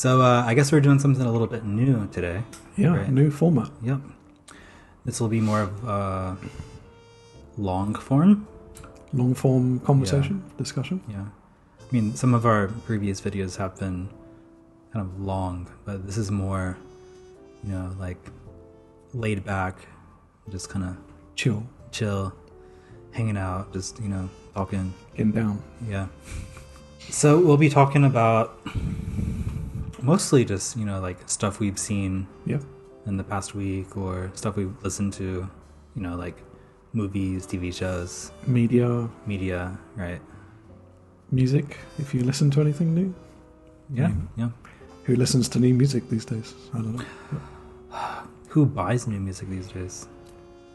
So I guess we're doing something a little bit new today. Yeah, right? New format. Yep. This will be more of long form. Long form conversation, discussion. Yeah. I mean, some of our previous videos have been kind of long, but this is more, like laid back, just kind of chill, hanging out, just, talking. Getting down. Yeah. So we'll be talking about mostly just, like stuff we've seen in the past week or stuff we've listened to, like movies, TV shows. Media, right. Music, if you listen to anything new. Yeah, yeah. Who listens to new music these days? I don't know. Who buys new music these days?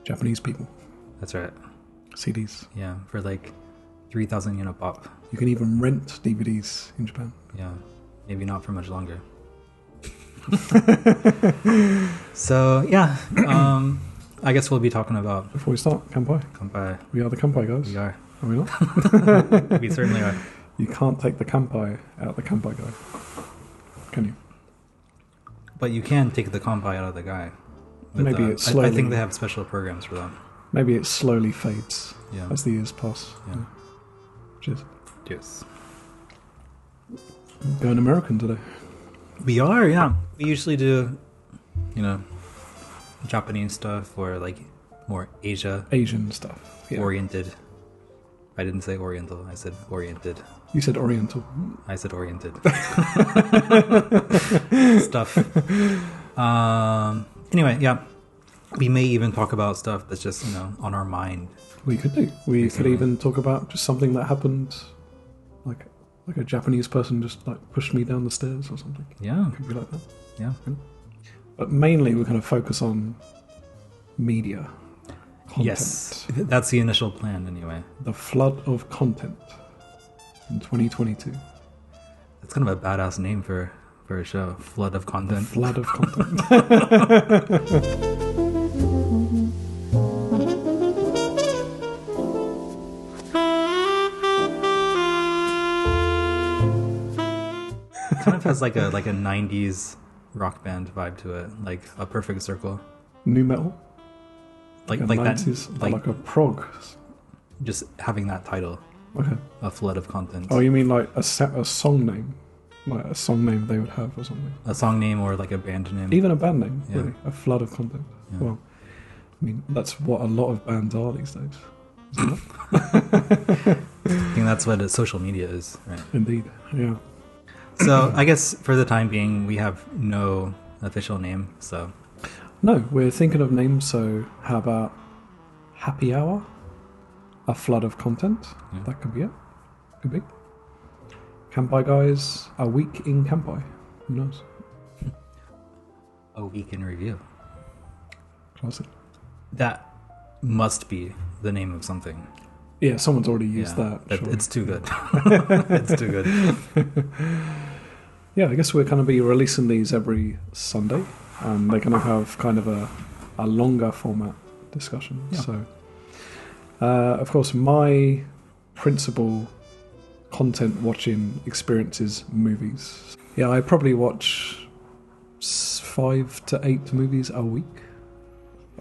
Japanese people. That's right. CDs. Yeah, for like 3,000 yen a pop. You can even rent DVDs in Japan. Yeah, maybe not for much longer. So, yeah, I guess we'll be talking about... Before we start, Kanpai. We are the Kanpai Guys. We are. Are we not? We certainly are. You can't take the Kanpai out the Kanpai guy. Can you? But you can take the Kanpai out of the guy. Maybe it slowly... I think they have special programs for that. Maybe it slowly fades as the years pass. Yeah. Cheers. Cheers. Going American today. We are, yeah. We usually do, Japanese stuff or like more Asian stuff. Yeah. Oriented. I didn't say oriental. I said oriented. You said oriental. I said oriented. Stuff. Anyway, yeah. We may even talk about stuff that's just, on our mind. We could do. We could even talk about just something that happened, like a Japanese person just like pushed me down the stairs or something. Yeah. It could be like that. Yeah. But mainly we're going to focus on media. Content. Yes. That's the initial plan anyway. The flood of content in 2022. That's kind of a badass name for a show. Flood of content. The flood of content. Kind of has like a 90s rock band vibe to it, like a perfect circle. New metal? Like 90s, that, like a prog. Just having that title. Okay. A flood of content. Oh, you mean like a song name? Like a song name they would have or something? A song name or like a band name. Even a band name, yeah. Really. A flood of content. Yeah. Well, I mean, that's what a lot of bands are these days, isn't it? I think that's what social media is, right? Indeed, yeah. So I guess for the time being, we have no official name, so... No, we're thinking of names, so how about Happy Hour? A flood of content? Yeah. That could be it. Could be. Kanpai Guys, a week in Kanpai. Who knows? A week in review. Classic. That must be the name of something. Yeah, someone's already used that. Sure. It's too good. It's too good. Yeah, I guess we're going to be releasing these every Sunday. And they're going to have kind of a longer format discussion. Yeah. So, of course, my principal content watching experience is movies. Yeah, I probably watch 5 to 8 movies a week.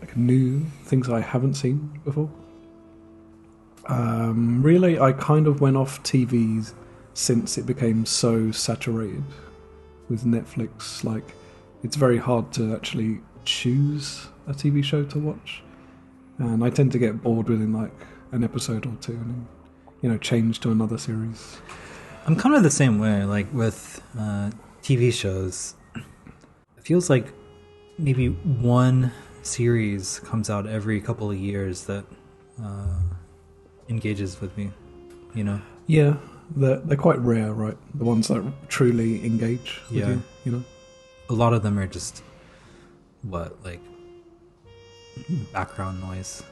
Like new things I haven't seen before. Really, I kind of went off TVs since it became so saturated with Netflix. Like, it's very hard to actually choose a TV show to watch, and I tend to get bored within like an episode or two, and then, change to another series. I'm kind of the same way. Like with TV shows, it feels like maybe one series comes out every couple of years that engages with me. Yeah, they're quite rare, right? The ones that truly engage with you. A lot of them are just, like background noise.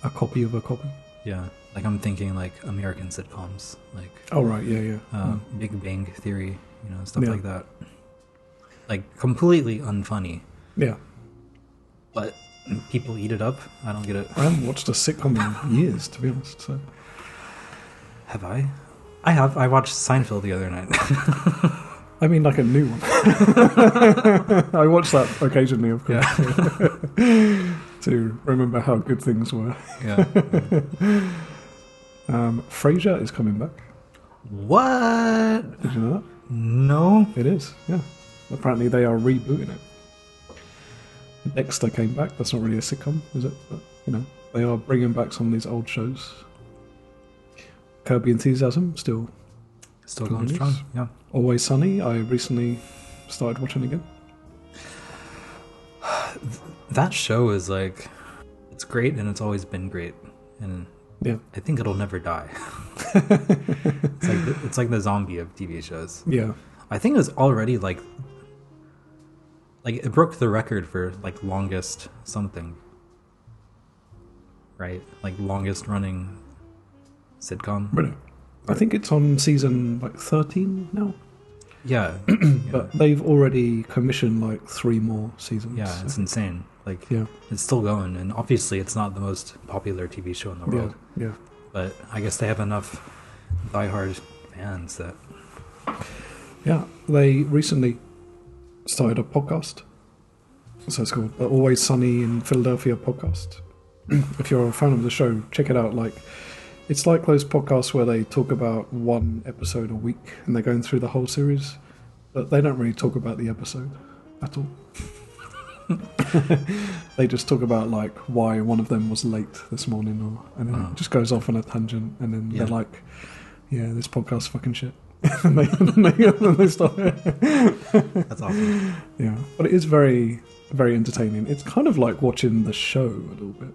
A copy of a copy? Yeah. Like I'm thinking like American sitcoms. Like oh, right, yeah. Big Bang Theory, stuff like that. Like completely unfunny. Yeah. But people eat it up. I don't get it. I haven't watched a sitcom in years, to be honest. So. Have I? I have. I watched Seinfeld the other night. I mean, like a new one. I watch that occasionally, of course, to remember how good things were. Yeah. Frasier is coming back. What? Did you know that? No. It is, yeah. Apparently they are rebooting it. Dexter came back. That's not really a sitcom, is it? But, they are bringing back some of these old shows. Curb Your Enthusiasm, still going strong, yeah. Always Sunny, I recently started watching again. That show is like, it's great and it's always been great. And yeah, I think it'll never die. It's like the zombie of TV shows. Yeah. I think it was already like it broke the record for like longest something. Right? Like longest running sitcom. Really? I think it's on season 13 now. Yeah. But they've already commissioned 3 more seasons. Yeah, it's insane. It's still going, and obviously it's not the most popular TV show in the world. Yeah. But I guess they have enough diehard fans that... Yeah, they recently started a podcast. So it's called the Always Sunny in Philadelphia podcast. If you're a fan of the show, check it out. It's like those podcasts where they talk about one episode a week and they're going through the whole series, but they don't really talk about the episode at all. They just talk about why one of them was late this morning, and then it just goes off on a tangent, and then they're like, "Yeah, this podcast's fucking shit." and they stop. That's awesome. Yeah, but it is very, very entertaining. It's kind of like watching the show a little bit,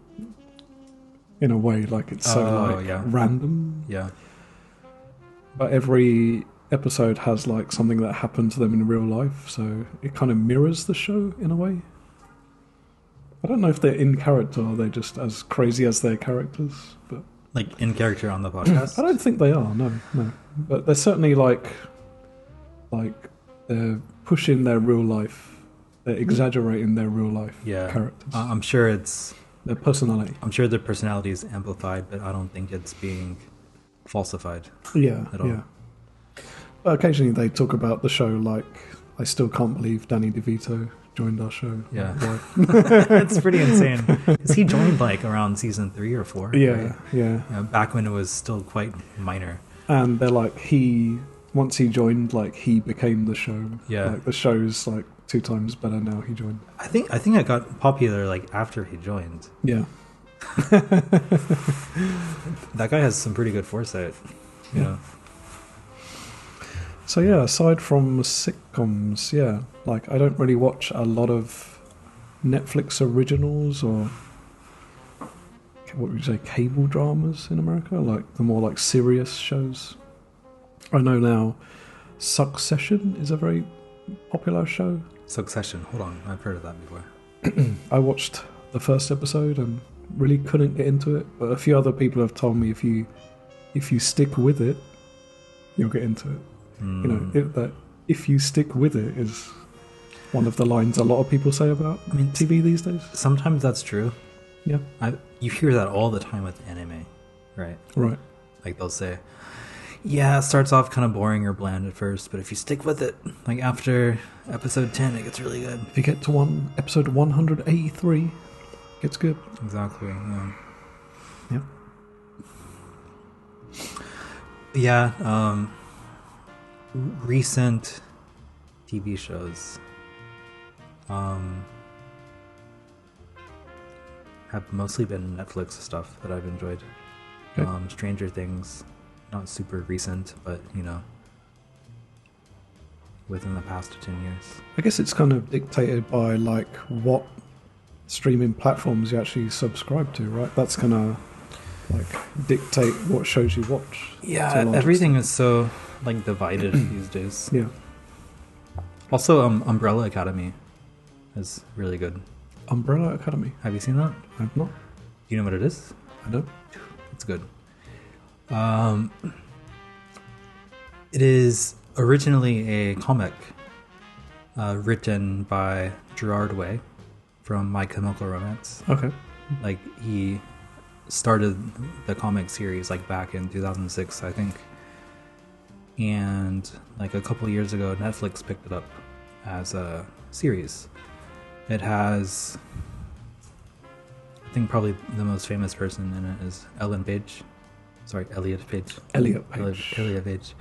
in a way. It's so random. Yeah. But every episode has something that happened to them in real life, so it kind of mirrors the show in a way. I don't know if they're in character or they're just as crazy as their characters, but in character on the podcast. I don't think they are. No. But they're certainly they're pushing their real life. They're exaggerating their real life characters. I'm sure it's their personality. I'm sure their personality is amplified, but I don't think it's being falsified. Yeah. At all. Yeah. But occasionally they talk about the show I still can't believe Danny DeVito joined our show. Yeah. That's pretty insane. Because he joined around season 3 or 4. Yeah, right? Yeah. Back when it was still quite minor. And they're once he joined, he became the show. Yeah. The show's 2 times better now he joined. I think it got popular after he joined. Yeah. That guy has some pretty good foresight. You know. So yeah, aside from sitcoms, I don't really watch a lot of Netflix originals or what would you say, cable dramas in America, the more serious shows. I know now Succession is a very popular show. Succession, hold on, I've heard of that before. I watched the first episode and really couldn't get into it, but a few other people have told me if you stick with it, you'll get into it. That if you stick with it is one of the lines a lot of people say about TV these days. Sometimes that's true. Yeah. You hear that all the time with anime, right? Right. They'll say, yeah, it starts off kind of boring or bland at first, but if you stick with it, after episode 10, it gets really good. If you get to episode 183, it gets good. Exactly, yeah. Yeah. Yeah, recent TV shows have mostly been Netflix stuff that I've enjoyed. Okay. Stranger Things, not super recent, but within the past 10 years. I guess it's kind of dictated by what streaming platforms you actually subscribe to, right? That's gonna dictate what shows you watch. Yeah, everything is so divided these days. Yeah. Also, Umbrella Academy is really good. Umbrella Academy. Have you seen that? I've not. Do you know what it is? I don't. It's good. It is originally a comic written by Gerard Way from My Chemical Romance. Okay. He started the comic series back in 2006, I think. and like a couple of years ago, Netflix picked it up as a series. It has, I think probably the most famous person in it is Elliot Page. Elliot Page. Elliot Page.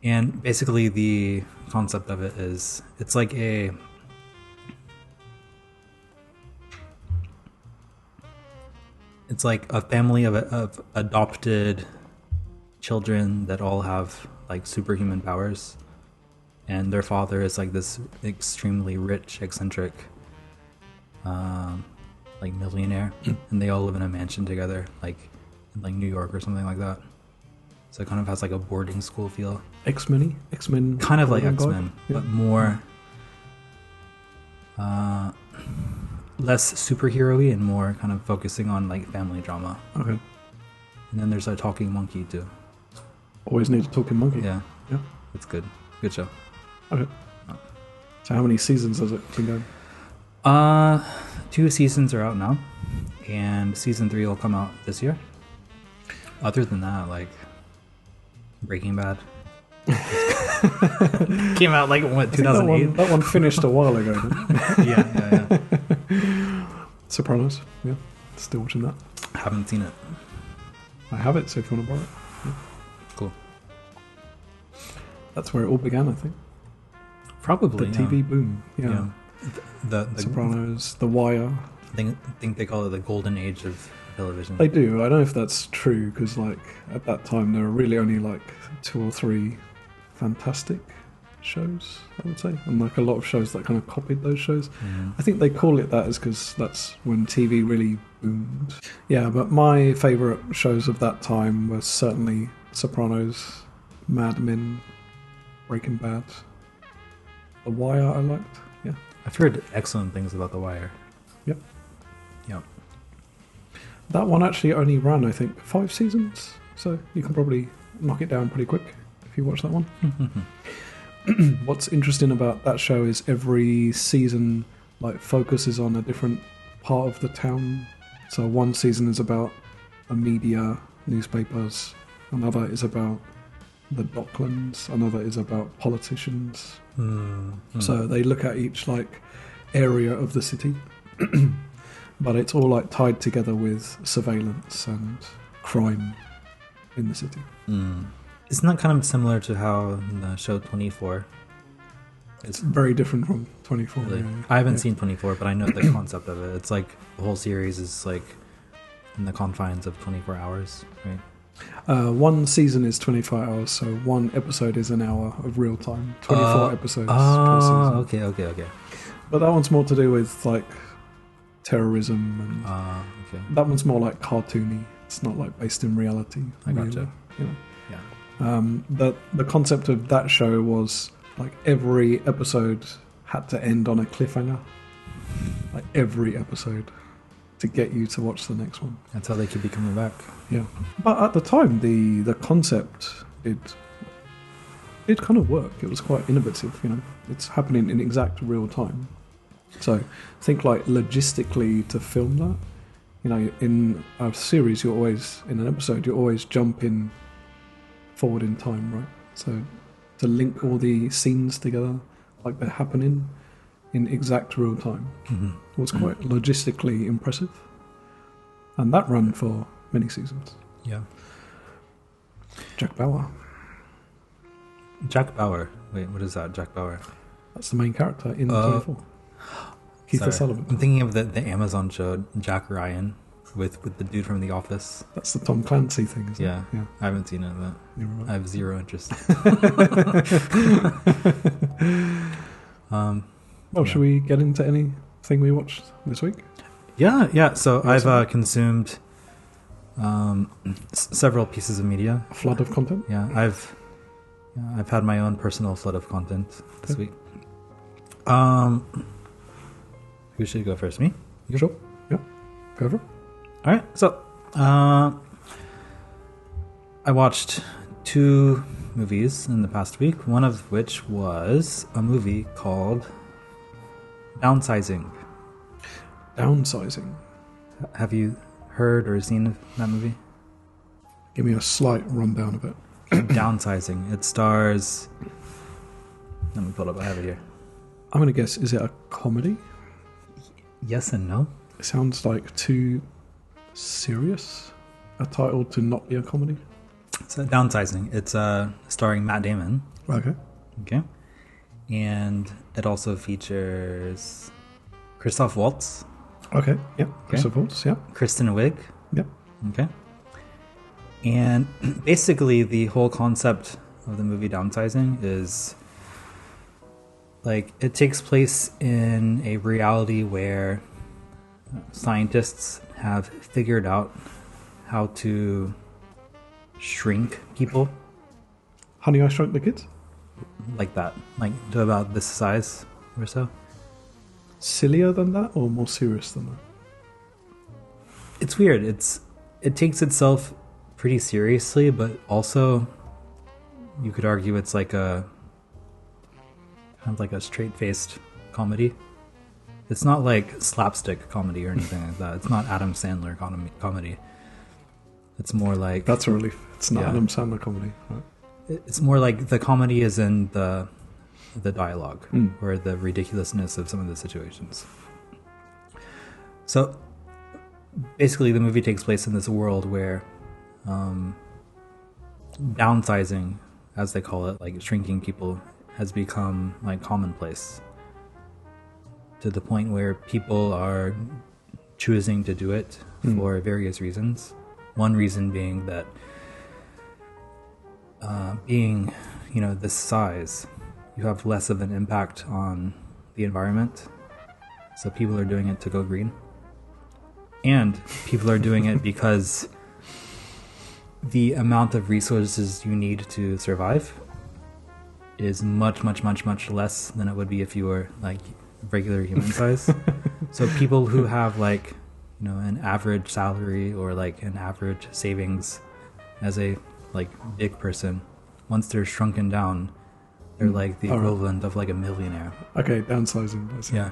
And basically the concept of it is it's like a family of adopted children that all have like superhuman powers, and their father is like this extremely rich, eccentric like millionaire, and they all live in a mansion together, like in like New York or something like that. So it kind of has like a boarding school feel. X-Men kind of like X-Men, but more less superhero-y and more kind of focusing on like family drama. Okay. And then there's a talking monkey too. Always need a talking monkey. Yeah. It's good show. Okay. So how many seasons has it been going? 2 seasons are out now, and season 3 will come out this year. Other than that, like Breaking Bad came out like what, 2008? That one finished a while ago, didn't it? Yeah. Sopranos, yeah. Still watching that. Haven't seen it. I have it, so if you want to borrow it. Yeah. Cool. That's where it all began, I think. Probably. The TV boom. Yeah. The Sopranos, The Wire. I think they call it the golden age of television. They do. I don't know if that's true, because like at that time there were really only like 2 or 3 fantastic shows, I would say, and like a lot of shows that kind of copied those shows. I think they call it that is because that's when TV really boomed. Yeah, but my favourite shows of that time were certainly Sopranos, Mad Men, Breaking Bad, The Wire I liked. Yeah, I've heard excellent things about The Wire. Yep. Yep. That one actually only ran, I think, 5 seasons, so you can probably knock it down pretty quick if you watch that one. What's interesting about that show is every season like focuses on a different part of the town. So one season is about the media, newspapers, another is about the Docklands, another is about politicians. So they look at each like area of the city, but it's all like tied together with surveillance and crime in the city. Isn't that kind of similar to how the show 24? It's very different from 24. Really? Yeah. I haven't seen 24, but I know the concept of it. It's like the whole series is like in the confines of 24 hours, right? One season is 24 hours, so one episode is an hour of real time. 24 episodes per season. Okay. But that one's more to do with like terrorism, and that one's more like cartoony. It's not like based in reality. I gotcha. You know? The concept of that show was like every episode had to end on a cliffhanger, like every episode, to get you to watch the next one. That's how they could be coming back. Yeah, but at the time the concept it kind of worked. It was quite innovative. You know, it's happening in exact real time. So think like logistically to film that. You know, in a series, in an episode, you're always jumping forward in time, right? So to link all the scenes together like they're happening in exact real time was quite logistically impressive. And that ran for many seasons. Yeah. Jack Bauer. Wait, what is that? Jack Bauer? That's the main character in 24. Keith Sullivan. I'm thinking of the Amazon show Jack Ryan with the dude from The Office. That's the Tom Clancy thing, isn't it? Yeah. I haven't seen it, but I have zero interest. Should we get into anything we watched this week? Yeah. So I've consumed several pieces of media. A flood of content? Yeah, I've had my own personal flood of content this week. Who should go first? Me? You sure? Yeah. Go over. All right. So, I watched 2 movies in the past week. One of which was a movie called Downsizing. Downsizing. Have you heard or seen that movie? Give me a slight rundown of it. Downsizing. It stars. Let me pull it up. I have it here. I'm going to guess, is it a comedy? Yes and no. It sounds like too serious a title to not be a comedy. So Downsizing. It's starring Matt Damon. Okay. Okay. And it also features Christoph Waltz. Okay. Yep. Okay. Christoph Waltz. Yep. Kristen Wiig. Yep. Okay. And basically, the whole concept of the movie Downsizing is like it takes place in a reality where scientists have figured out how to shrink people. Honey, I Shrunk the Kids? Like that. Like to about this size or so. Sillier than that or more serious than that? It's weird. It takes itself pretty seriously, but also you could argue it's like a kind of like a straight-faced comedy. It's not like slapstick comedy or anything like that. It's not Adam Sandler comedy. It's more like... That's a relief. It's not Adam Sandler comedy. Right? It's more like the comedy is in the dialogue or the ridiculousness of some of the situations. So basically the movie takes place in this world where downsizing, as they call it, like shrinking people, has become like commonplace to the point where people are choosing to do it for various reasons. One reason being that being, this size, you have less of an impact on the environment. So people are doing it to go green. And people are doing it because the amount of resources you need to survive is much, much, much, much less than it would be if you were like regular human size. So people who have like, an average salary or like an average savings as a like big person, once they're shrunken down, they're like the equivalent of like a millionaire. Okay, downsizing. Yeah.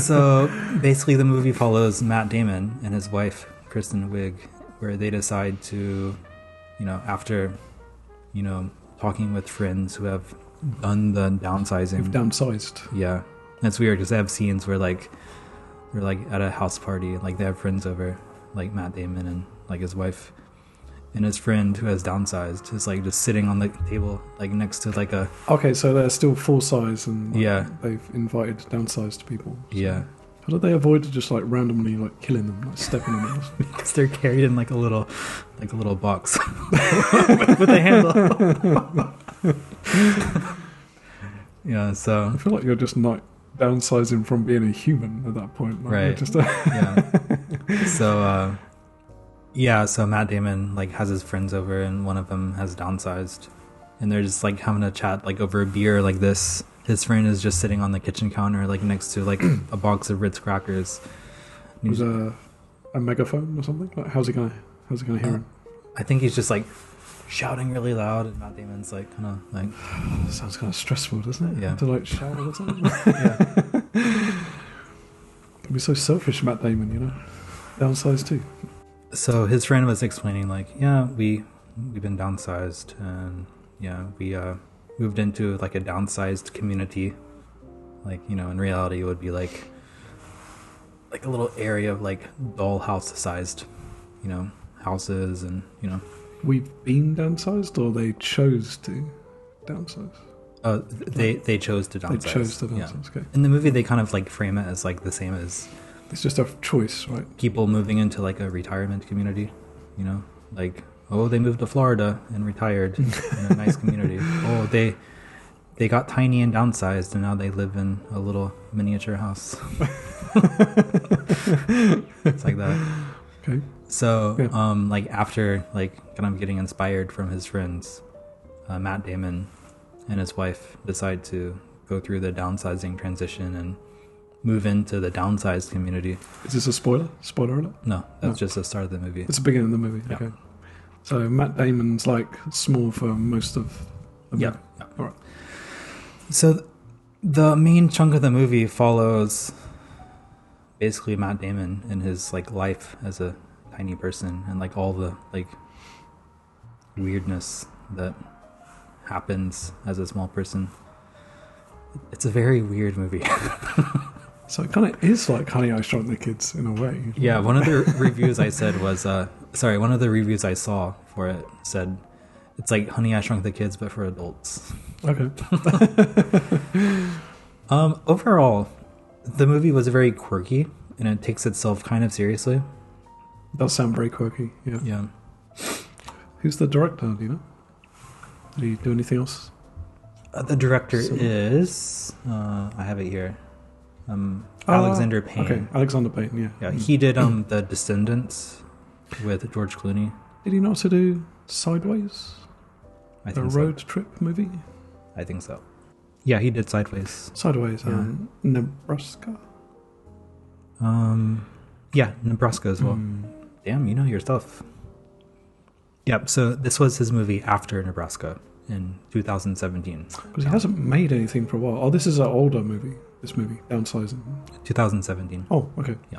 So basically the movie follows Matt Damon and his wife, Kristen Wiig, where they decide to, after, talking with friends who have done the downsizing. You've downsized. Yeah. That's weird because they have scenes where like they're like at a house party, like they have friends over, like Matt Damon and like his wife. And his friend who has downsized is like just sitting on the table, like next to like a... Okay, so they're still full size and yeah, they've invited downsized people. So yeah. How did they avoid just like randomly like killing them, like stepping on them? Because they're carried in like a little box with a handle. Yeah, so I feel like you're just not downsizing from being a human at that point, like, right? Just yeah. So Matt Damon like has his friends over, and one of them has downsized, and they're just like having a chat like over a beer like this. His friend is just sitting on the kitchen counter, like next to like a box of Ritz crackers. Was a megaphone or something? Like, how's he gonna hear him? I think he's just like shouting really loud, and Matt Damon's like kind of like... Sounds kind of stressful, doesn't it? Yeah. To like shout all the time. Yeah. It'd be so selfish, Matt Damon, Downsized too. So his friend was explaining like, yeah, we've been downsized, and yeah, we moved into like a downsized community. Like, in reality it would be like a little area of like dollhouse sized, houses, and We've been downsized, or they chose to downsize? They chose to downsize. They chose to downsize, yeah. Okay. In the movie they kind of like frame it as like the same as... It's just a choice, right? People moving into like a retirement community, like, oh, they moved to Florida and retired in a nice community. Oh, they got tiny and downsized, and now they live in a little miniature house. It's like that. Okay. So, like after like kind of getting inspired from his friends, Matt Damon and his wife decide to go through the downsizing transition and move into the downsized community. Is this a spoiler? Spoiler alert? No, that's just the start of the movie. It's the beginning of the movie. Yeah. Okay. So Matt Damon's like small for most of the movie. Yeah. All right. So the main chunk of the movie follows basically Matt Damon and his like life as a tiny person, and like all the like weirdness that happens as a small person. It's a very weird movie. So it kind of is like Honey, I Shrunk the Kids in a way. Yeah, one of the reviews I said was, one of the reviews I saw for it said, it's like Honey, I Shrunk the Kids, but for adults. Okay. Overall, the movie was very quirky, and it takes itself kind of seriously. It does sound very quirky, yeah. Yeah. Who's the director, do you know? Did he do anything else? The director is... I have it here. Alexander Payne. Okay, Alexander Payne, yeah. Yeah, he did The Descendants with George Clooney. Did he not also do Sideways? I think the road trip movie? I think so. Yeah, he did Sideways. Sideways, Nebraska? Yeah, Nebraska as well. Damn, you know your stuff. Yep, so this was his movie after Nebraska in 2017. Because he hasn't made anything for a while. Oh, this is an older movie. This movie, Downsizing. 2017. Oh, okay. Yeah.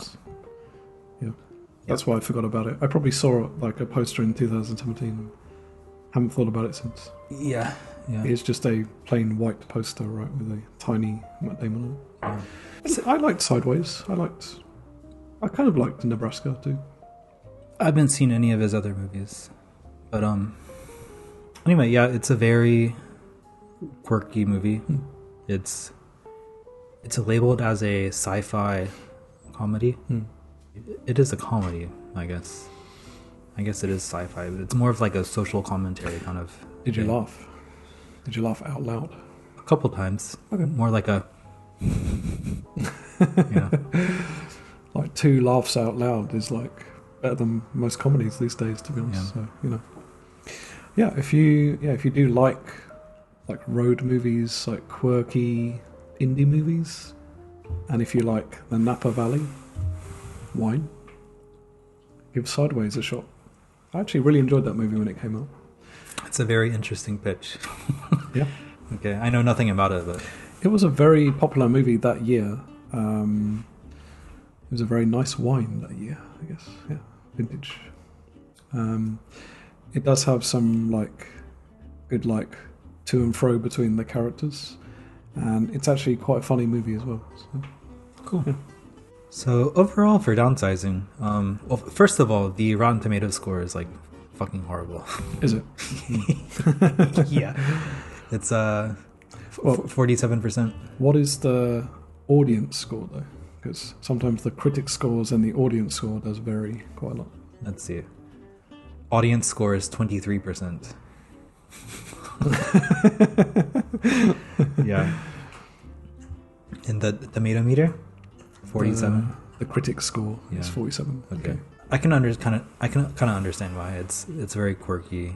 Yeah. That's why I forgot about it. I probably saw like a poster in 2017. Haven't thought about it since. Yeah. It's just a plain white poster, right, with a tiny Matt Damon on it. I liked Sideways. I kind of liked Nebraska too. I haven't seen any of his other movies. But anyway, yeah, it's a very quirky movie. It's labeled as a sci-fi comedy. It is a comedy, I guess. I guess it is sci-fi, but it's more of like a social commentary kind of. Did you laugh? Did you laugh out loud? A couple times. Okay. More like a... Like 2 laughs out loud is like better than most comedies these days, to be honest. So, Yeah, if you do like road movies, like quirky indie movies, and if you like the Napa Valley wine, give Sideways a shot. I actually really enjoyed that movie when it came out. It's a very interesting pitch. Yeah. Okay, I know nothing about it, but it was a very popular movie that year. It was a very nice wine that year, I guess. Yeah, vintage. It does have some good to and fro between the characters, and it's actually quite a funny movie as well. So, cool. Yeah. So overall for Downsizing, well, first of all, the Rotten Tomatoes score is like fucking horrible. Is it? Yeah, it's 47%. What is the audience score though? Because sometimes the critic scores and the audience score does vary quite a lot. Let's see. Audience score is 23%. Yeah. And the tomato meter, 47. The critic score is 47. Okay. I can kind of understand why it's very quirky.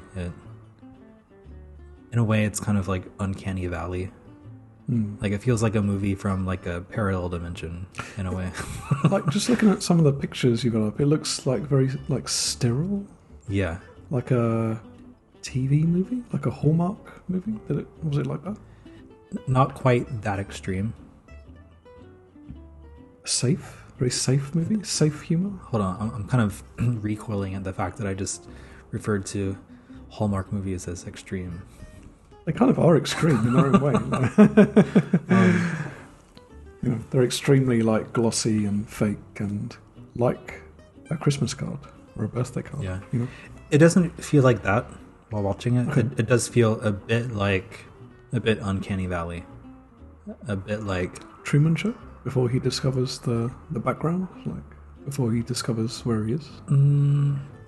In a way, it's kind of like Uncanny Valley. Like it feels like a movie from like a parallel dimension in a way. Like just looking at some of the pictures you got up, it looks like very like sterile. Yeah. Like a TV movie, like a Hallmark movie. Was it like that? Not quite that extreme. Safe, very safe movie, safe humor. Hold on, I'm kind of recoiling at the fact that I just referred to Hallmark movies as extreme. They kind of are extreme in their own way. They're extremely like glossy and fake and like a Christmas card or a birthday card. Yeah. It doesn't feel like that while watching it. Okay. It does feel a bit Uncanny Valley. A bit like Truman Show before he discovers the background, like before he discovers where he is.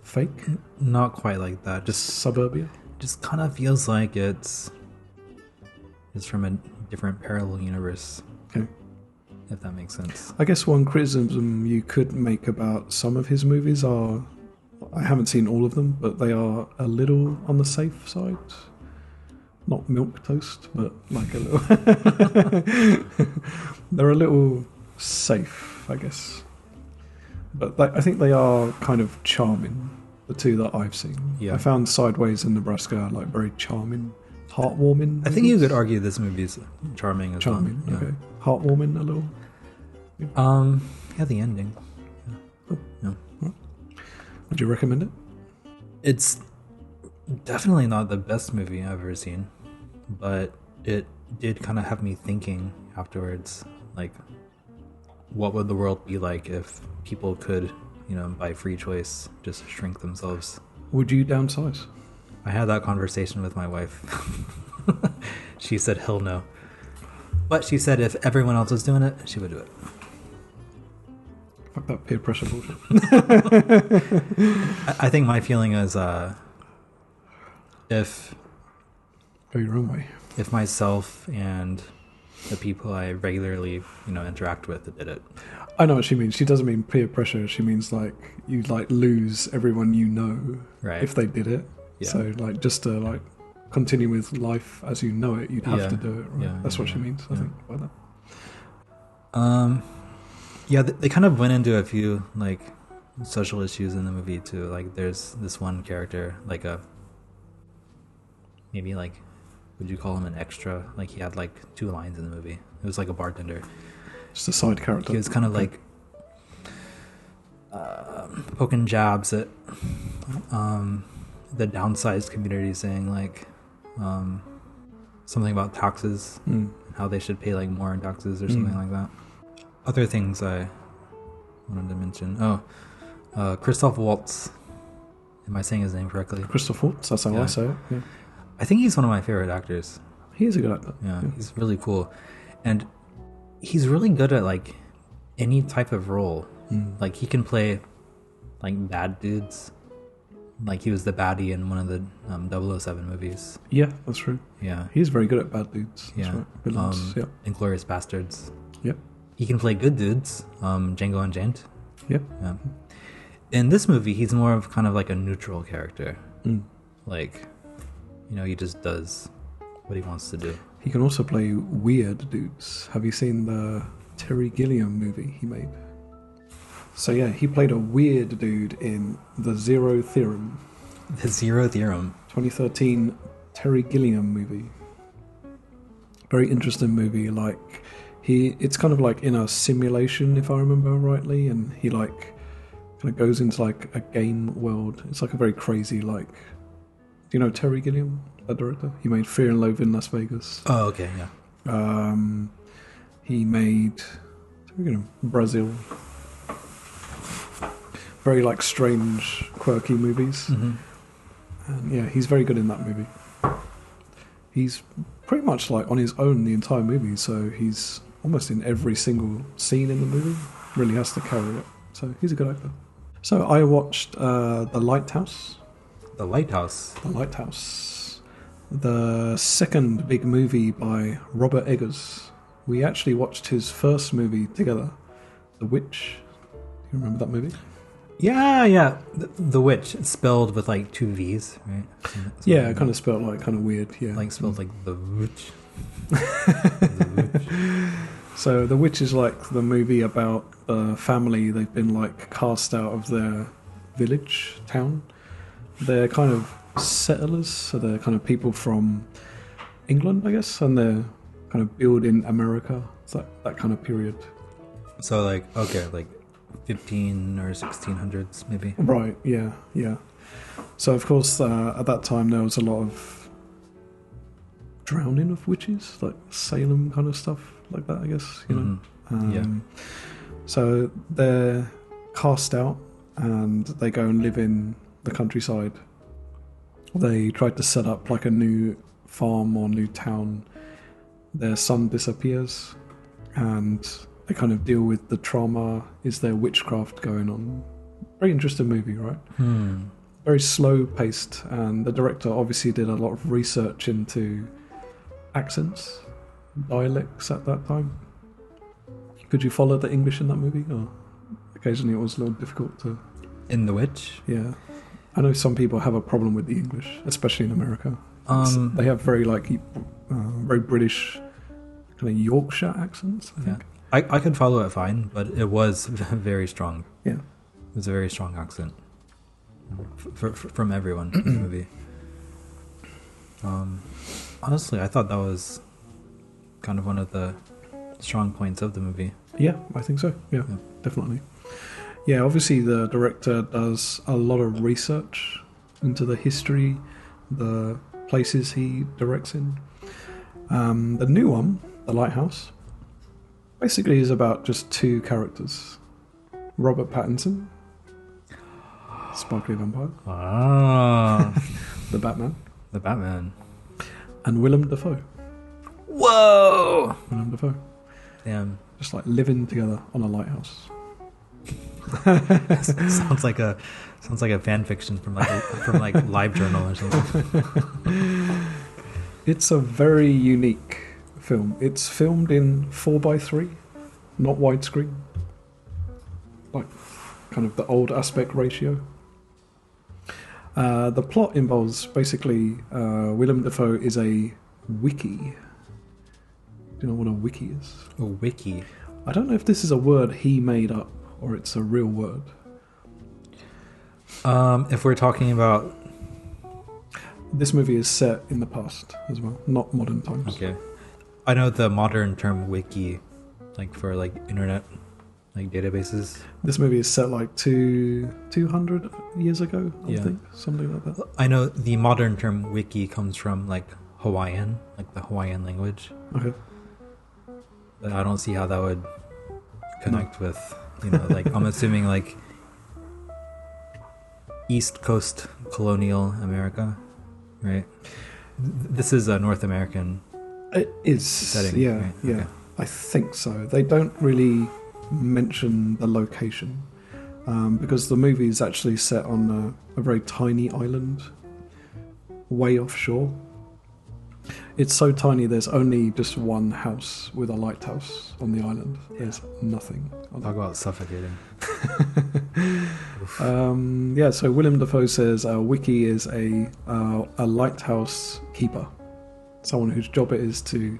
Fake? Not quite like that. Just Suburbia? Just kind of feels like it's from a different parallel universe. Okay. If that makes sense. I guess one criticism you could make about some of his movies are, I haven't seen all of them, but they are a little on the safe side. Not milquetoast, but like a little... They're a little safe, I guess. But I think they are kind of charming, the two that I've seen. Yeah. I found Sideways and Nebraska like very charming, heartwarming. I think you could argue this movie's charming as well. Charming, okay. Heartwarming a little. Yeah, the ending. Yeah. Cool. Yeah. Right. Would you recommend it? It's definitely not the best movie I've ever seen, but it did kind of have me thinking afterwards, like, what would the world be like if people could, by free choice, just shrink themselves? Would you downsize? I had that conversation with my wife. She said, hell no. But she said if everyone else was doing it, she would do it. Fuck that peer pressure bullshit. I think my feeling is if... Go your own way. If myself and the people I regularly, interact with did it. I know what she means. She doesn't mean peer pressure. She means like you'd like lose everyone you know if they did it. Yeah. So like just to like continue with life as you know it, you'd have to do it. Right? Yeah, that's what she means. I think by that. Yeah, they kind of went into a few like social issues in the movie too. Like there's this one character, like maybe like, would you call him an extra? Like he had like 2 lines in the movie. It was like a bartender. Just a side character. He was kind of like poking jabs at the downsized community, saying like something about taxes, how they should pay like more in taxes or something like that. Other things I wanted to mention. Christoph Waltz. Am I saying his name correctly? Christoph Waltz, that's how I say it. Yeah. I think he's one of my favorite actors. He is a good actor. Yeah, he's really cool. And he's really good at like any type of role. Like he can play like bad dudes. Like he was the baddie in one of the 007 movies. Yeah, that's true. Yeah. He's very good at bad dudes. That's right. Villains. Inglourious Bastards. Yep. He can play good dudes. Django Unchained. Yep. Yeah. In this movie, he's more of kind of like a neutral character. Like, he just does what he wants to do. He can also play weird dudes. Have you seen the Terry Gilliam movie he made? So yeah, he played a weird dude in The Zero Theorem. The Zero Theorem. 2013 Terry Gilliam movie. Very interesting movie. Like it's kind of like in a simulation, if I remember rightly, and he like kind of goes into like a game world. It's like a very crazy like. Do you know Terry Gilliam, that director? He made Fear and Loathing in Las Vegas. Oh, okay, yeah. He made Brazil. Very like strange, quirky movies. And yeah, he's very good in that movie. He's pretty much like on his own the entire movie, so he's almost in every single scene in the movie. Really has to carry it. So he's a good actor. So I watched The Lighthouse. The Lighthouse. The Lighthouse. The second big movie by Robert Eggers. We actually watched his first movie together, The Witch. Do you remember that movie? Yeah. The Witch. It's spelled with like 2 V's, right? Yeah, kind of spelled like kind of weird. Yeah, like spelled like the Witch. So The Witch is like the movie about a family. They've been like cast out of their village, town. They're kind of settlers, so they're kind of people from England, I guess, and they're kind of building America. It's that kind of period. So like 15 or 1600s maybe. Right, yeah. So of course at that time there was a lot of drowning of witches, like Salem kind of stuff like that, I guess, So they're cast out and they go and live in the countryside. They tried to set up like a new farm or new town. Their son disappears and they kind of deal with the trauma. Is there witchcraft going on? Very interesting movie, right? Very slow paced, and the director obviously did a lot of research into accents, dialects at that time. Could you follow the English in that movie? Or occasionally it was a little difficult to... In The Witch? Yeah. I know some people have a problem with the English, especially in America. They have very very British kind of Yorkshire accents, I think. I could follow it fine, but it was very strong. Yeah. It was a very strong accent from everyone in the movie. Honestly, I thought that was kind of one of the strong points of the movie. Yeah, I think so. Yeah, definitely. Yeah, obviously the director does a lot of research into the history the places he directs in. The new one, The Lighthouse, basically is about just two characters. Robert Pattinson, Sparkly Vampire. Ah. The Batman. The Batman. And Willem Dafoe. Whoa! Willem Dafoe. Damn. Just like living together on a lighthouse. sounds like a fan fiction from like LiveJournal or something. It's a very unique film. It's filmed in 4:3, not widescreen. Like kind of the old aspect ratio. The plot involves basically Willem Dafoe is a wiki. Do you know what a wiki is? A wiki? I don't know if this is a word he made up or it's a real word. If we're talking about... This movie is set in the past as well, not modern times. Okay. I know the modern term wiki, like for like internet like databases. This movie is set like 200 years ago, I think, something like that. I know the modern term wiki comes from like Hawaiian, like the Hawaiian language. Okay. But I don't see how that would connect with, like I'm assuming like East Coast colonial America, right? This is a North American setting. Yeah, right? yeah. Okay. I think so. They don't really mention the location because the movie is actually set on a very tiny island way offshore. It's so tiny there's only just one house with a lighthouse on the island. There's nothing. Talk about suffocating. So Willem Dafoe says Wiki is a lighthouse keeper, someone whose job it is to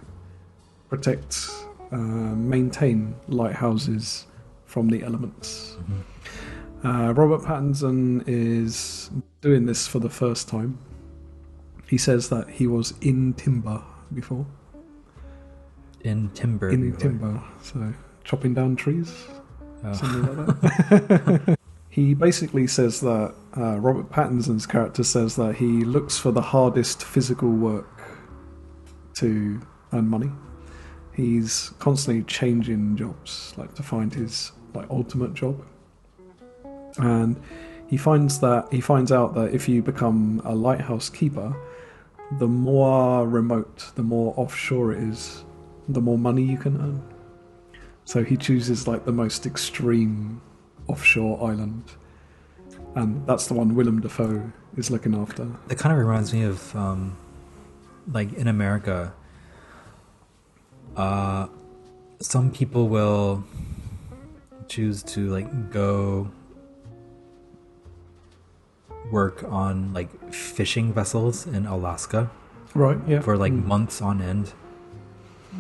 protect, maintain lighthouses from the elements. Mm-hmm. Robert Pattinson is doing this for the first time. He says that he was in timber before. In timber, so chopping down trees, something like that. He basically says that Robert Pattinson's character says that he looks for the hardest physical work to earn money. He's constantly changing jobs, like to find his like ultimate job. And he finds out that if you become a lighthouse keeper, the more remote, the more offshore it is, the more money you can earn. So he chooses like the most extreme offshore island, and that's the one Willem Dafoe is looking after. It kind of reminds me of like in America, some people will choose to like go work on like fishing vessels in Alaska, right? Yeah, for like months on end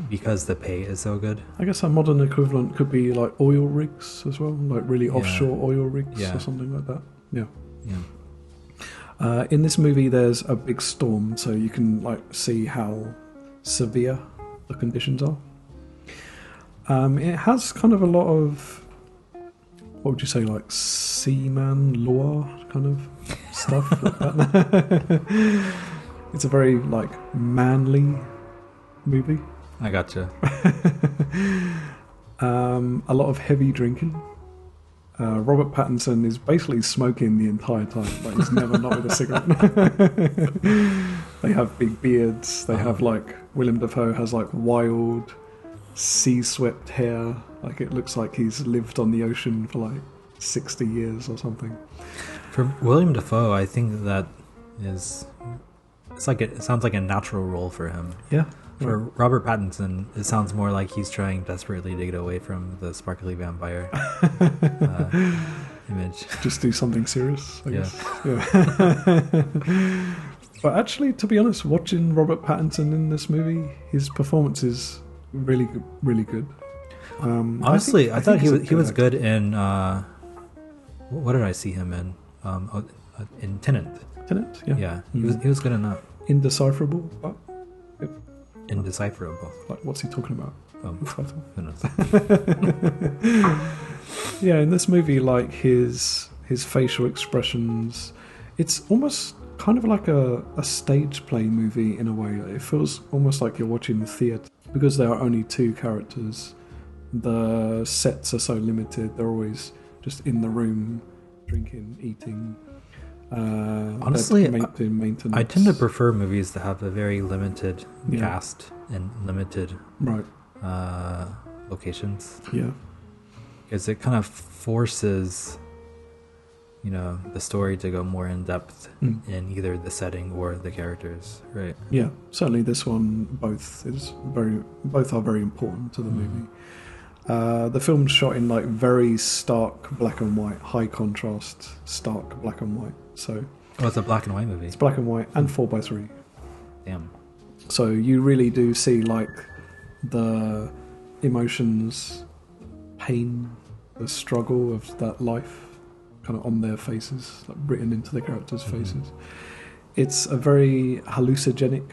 because the pay is so good. I guess a modern equivalent could be like oil rigs as well, like really offshore oil rigs or something like that. Yeah. In this movie, there's a big storm, so you can like see how severe the conditions are. It has kind of a lot of, what would you say, like seaman lore kind of stuff like that. It's a very like manly movie. I gotcha. A lot of heavy drinking. Robert Pattinson is basically smoking the entire time. Like he's never not with a cigarette. They have big beards. They have like Willem Dafoe has like wild, sea-swept hair. Like it looks like he's lived on the ocean for like 60 years or something. For William Dafoe, I think that is it sounds like a natural role for him. Yeah. For Robert Pattinson, it sounds more like he's trying desperately to get away from the sparkly vampire image. Just do something serious, I guess. Yeah. But actually, to be honest, watching Robert Pattinson in this movie, his performance is really good, really good. Honestly, I thought he was good in what did I see him in? In Tenet. Tenet, yeah. Yeah, he was good in that. Indecipherable. What? Indecipherable. Like, what's he talking about? Who knows? Yeah, in this movie, like his facial expressions, it's almost kind of like a stage play movie in a way. It feels almost like you're watching the theatre. Because there are only two characters, the sets are so limited. They're always just in the room, drinking, eating. Honestly, maintenance. I tend to prefer movies that have a very limited cast and limited locations. Yeah. Because it kind of forces, the story to go more in depth in either the setting or the characters, right? Yeah, certainly this one, both are very important to the movie. The film's shot in like very stark black and white, high contrast, stark black and white. So it's a black and white movie. It's black and white and 4:3. Damn. So you really do see like the emotions, pain, the struggle of that life kind of on their faces, like written into the characters' faces. It's a very hallucinogenic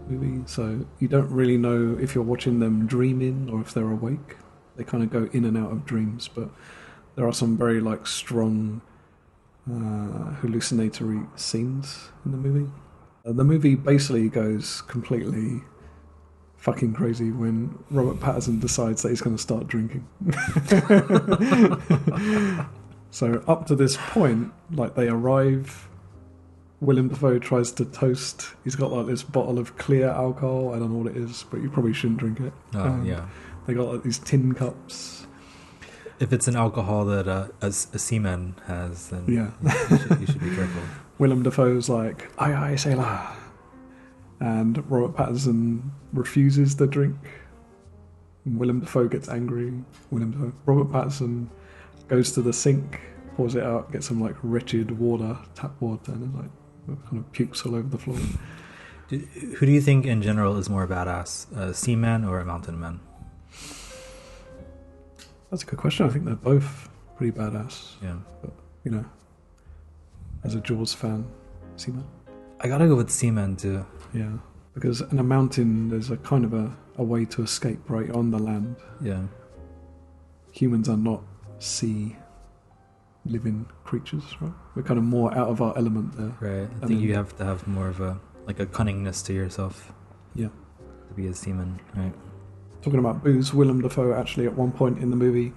movie, so you don't really know if you're watching them dreaming or if they're awake. They kind of go in and out of dreams, but there are some very like strong hallucinatory scenes in the movie. The movie basically goes completely fucking crazy when Robert Pattinson decides that he's going to start drinking. So up to this point, like they arrive, Willem Dafoe tries to toast. He's got like this bottle of clear alcohol. I don't know what it is, but you probably shouldn't drink it. Yeah. They got like these tin cups. If it's an alcohol that a seaman has, then you should be careful. Willem Dafoe's like, aye aye sailor. And Robert Pattinson refuses the drink. Willem Dafoe gets angry. Robert Pattinson goes to the sink, pours it out, gets some like wretched tap water, and like kind of pukes all over the floor. Who do you think in general is more badass, a seaman or a mountain man? That's a good question. I think they're both pretty badass. Yeah. But, as a Jaws fan, seaman. I gotta go with seaman too. Yeah. Because in a mountain, there's a kind of a way to escape, right, on the land. Yeah. Humans are not sea living creatures, right? We're kind of more out of our element there. Right. I think you have to have more of a cunningness to yourself. Yeah. To be a seaman, right? Talking about booze, Willem Dafoe actually at one point in the movie,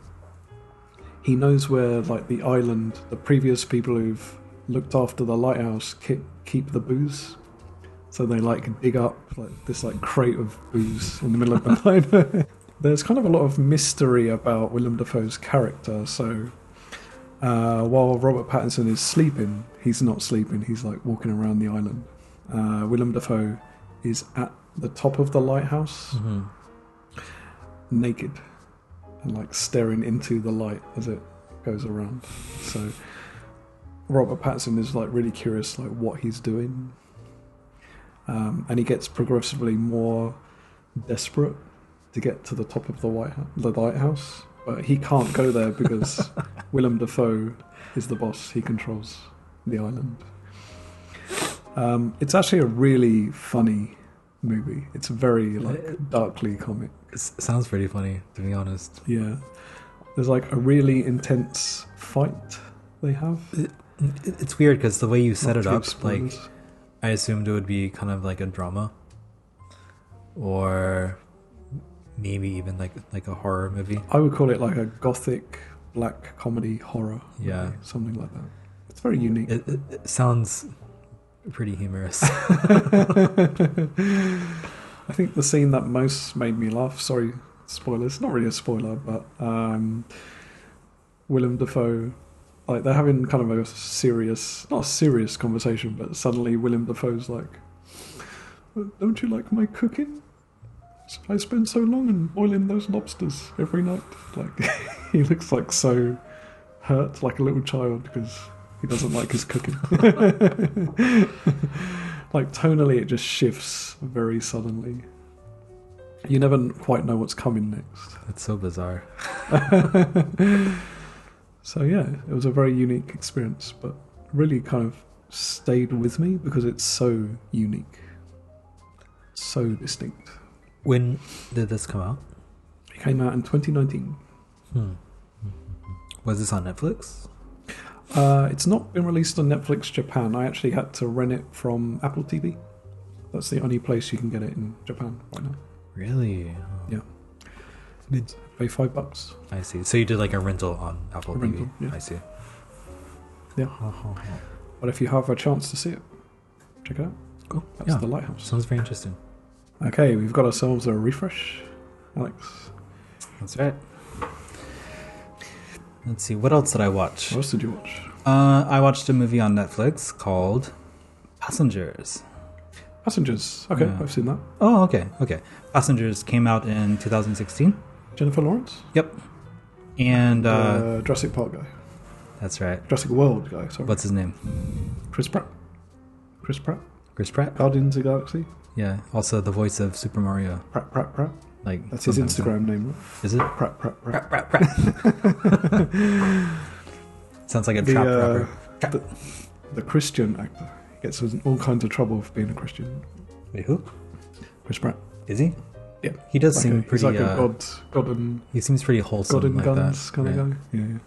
he knows where like the island, the previous people who've looked after the lighthouse keep the booze. So they like dig up like this like crate of booze in the middle of the night. There's kind of a lot of mystery about Willem Dafoe's character. So while Robert Pattinson is sleeping, he's not sleeping. He's like walking around the island. Willem Dafoe is at the top of the lighthouse, naked, and like staring into the light as it goes around. So Robert Pattinson is like really curious, like what he's doing, and he gets progressively more desperate to get to the top of the lighthouse, but he can't go there because Willem Dafoe is the boss. He controls the island. It's actually a really funny movie. It's very like darkly comic. It sounds pretty funny, to be honest. Yeah, there's like a really intense fight they have. It's weird because the way you set it up, like I assumed it would be kind of like a drama, or maybe even like a horror movie. I would call it like a gothic black comedy horror. Yeah, movie, something like that. It's very unique. It sounds pretty humorous. I think the scene that most made me laugh, sorry, spoilers, not really a spoiler, but Willem Dafoe, like they're having kind of a serious, not a serious conversation, but suddenly Willem Dafoe's like, don't you like my cooking? I spend so long in boiling those lobsters every night. Like he looks like so hurt, like a little child, because he doesn't like his cooking. Like tonally, it just shifts very suddenly. You never quite know what's coming next. It's so bizarre. So yeah, it was a very unique experience, but really kind of stayed with me because it's so unique, so distinct. When did this come out? It came out in 2019. Was this on Netflix? It's not been released on Netflix Japan. I actually had to rent it from Apple TV. That's the only place you can get it in Japan right now. Really? Yeah. Pay $5. I see. So you did like a rental on Apple TV. Rental, yeah. I see. Yeah. But if you have a chance to see it, check it out. Cool. That's The Lighthouse. Sounds very interesting. Okay, we've got ourselves a refresh, Alex. That's right. Let's see. What else did I watch? What else did you watch? I watched a movie on Netflix called Passengers. Passengers. Okay, Yeah. I've seen that. Oh, okay. Passengers came out in 2016. Jennifer Lawrence? Yep. And Jurassic Park guy. that's right. Jurassic World guy, sorry. What's his name? Chris Pratt. Chris Pratt? Guardians of the Galaxy? Yeah. Also the voice of Super Mario. Pratt. Like That's his Instagram name, right? Is it? Pratt. Sounds like a trap rapper. The Christian actor gets in all kinds of trouble for being a Christian. Wait, who? Chris Pratt. Is he? Yeah. He does seem pretty. He's like a god and he seems pretty wholesome. God and like guns that. kind of guy. Yeah.